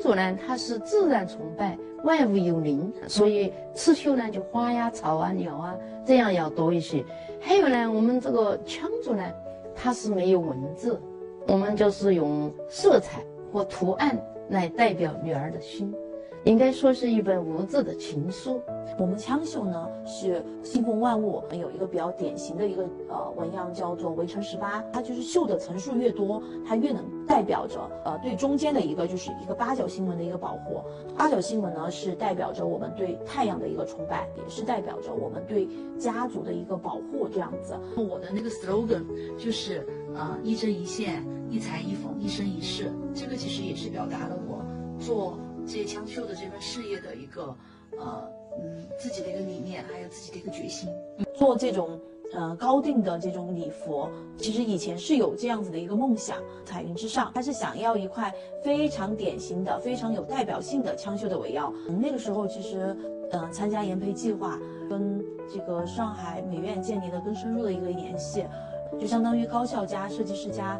族呢，它是自然崇拜，万物有灵，所以刺绣呢就花呀、草啊、鸟啊这样要多一些。还有呢，我们这个羌族呢，它是没有文字，我们就是用色彩或图案来代表女儿的心，应该说是一本无字的情书。我们羌绣呢是信奉万物，有一个比较典型的一个纹样叫做围城18，它就是绣的层数越多，它越能代表着对中间的一个就是一个八角星纹的一个保护。八角星纹呢是代表着我们对太阳的一个崇拜，也是代表着我们对家族的一个保护这样子。我的那个 slogan 就是一针一线，一裁一缝，一生一世。这个其实也是表达了我做这些羌绣的这份事业的一个自己的一个理念，还有自己的一个决心。做这种高定的这种礼服，其实以前是有这样子的一个梦想。彩云之上，他是想要一块非常典型的、非常有代表性的羌绣的围腰。那个时候其实参加研培计划，跟这个上海美院建立了更深入的一个联系，就相当于高校加设计师加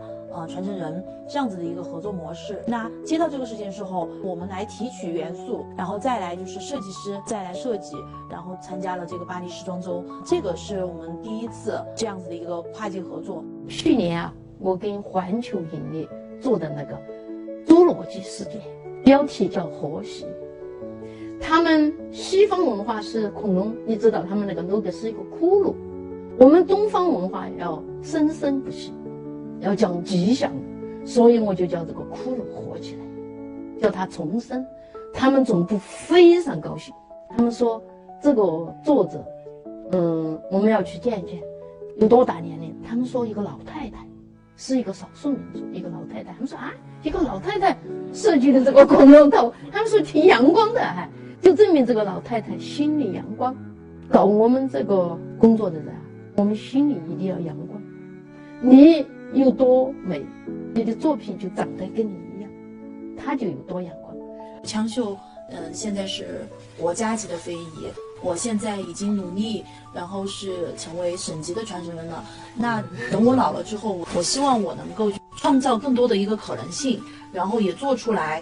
传承人这样子的一个合作模式。那接到这个事情的时候，我们来提取元素，然后再来就是设计师再来设计，然后参加了这个巴黎时装周，这个是我们第一次这样子的一个跨界合作。去年啊，我跟环球影业做的那个侏罗纪世界，标题叫和谐。他们西方文化是恐龙，你知道他们那个 logo 是一个骷髅，我们东方文化要生生不息，要讲吉祥，所以我就叫这个骷髅活起来，叫它重生。他们总部非常高兴，他们说这个作者，我们要去见见，有多大年龄？他们说一个老太太，是一个少数民族，一个老太太。他们说啊，一个老太太设计的这个恐龙头，他们说挺阳光的，就证明这个老太太心里阳光。搞我们这个工作的人啊，我们心里一定要阳光。你有多美，你的作品就长得跟你一样，它就有多阳光。羌绣，现在是国家级的非遗。我现在已经努力，然后是成为省级的传承人了。那等我老了之后，我希望我能够创造更多的一个可能性，然后也做出来，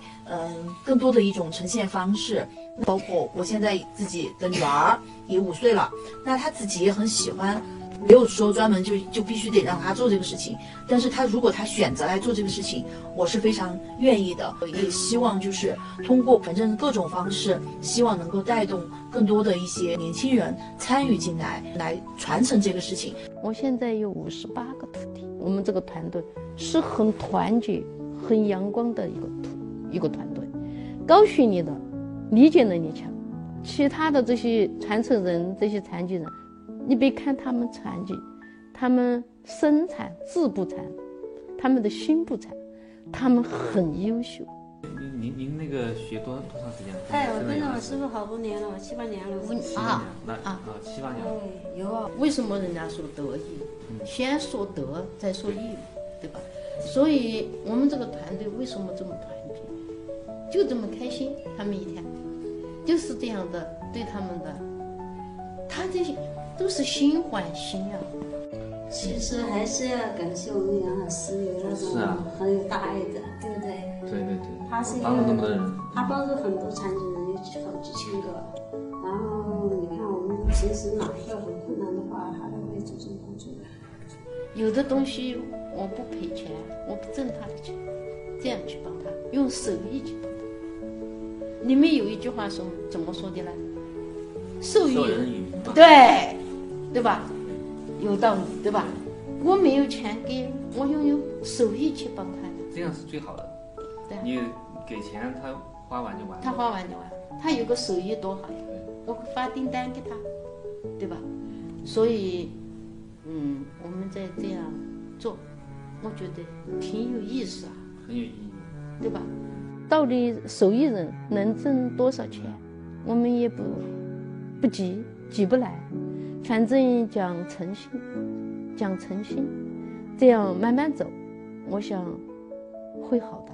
更多的一种呈现方式。包括我现在自己的女儿也5岁了，那她自己也很喜欢。没有说专门就必须得让他做这个事情，但是他如果他选择来做这个事情，我是非常愿意的。也希望就是通过反正各种方式，希望能够带动更多的一些年轻人参与进来，来传承这个事情。我现在有58个徒弟，我们这个团队是很团结、很阳光的一个团队，高学历的，理解能力强，其他的这些传承人、这些残疾人。你别看他们残疾，他们身残志不残，他们的心不残，他们很优秀。您那个学多长时间了？哎，我跟着我师傅好多年了，7、8年了。7、8年了。有啊。为什么人家说德艺？先说德，再说艺，对吧？所以我们这个团队为什么这么团结？就这么开心，他们一天就是这样的，对他们的，他这些。都是心欢心啊！其实还是要感谢我们杨老师有那种很有大爱的，对不对？对。他是帮了那么多人，他帮助很多残疾人，有好几千个。然后你看我们平时哪一个很困难的话，他都会主动帮助的。有的东西我不赔钱，我不挣他的钱，这样去帮他，用手艺去帮他。里面有一句话说怎么说的呢？受益人与，对吧？有道理，对吧？我没有钱给，我用手艺去帮他，这样是最好的。对，你给钱他花完就完了，他花完就完，他有个手艺多好呀！我发订单给他，对吧？所以，我们在这样做，我觉得挺有意思啊，很有意义，对吧？到底手艺人能挣多少钱，我们也不急不来，反正讲诚心，这样慢慢走，我想会好的。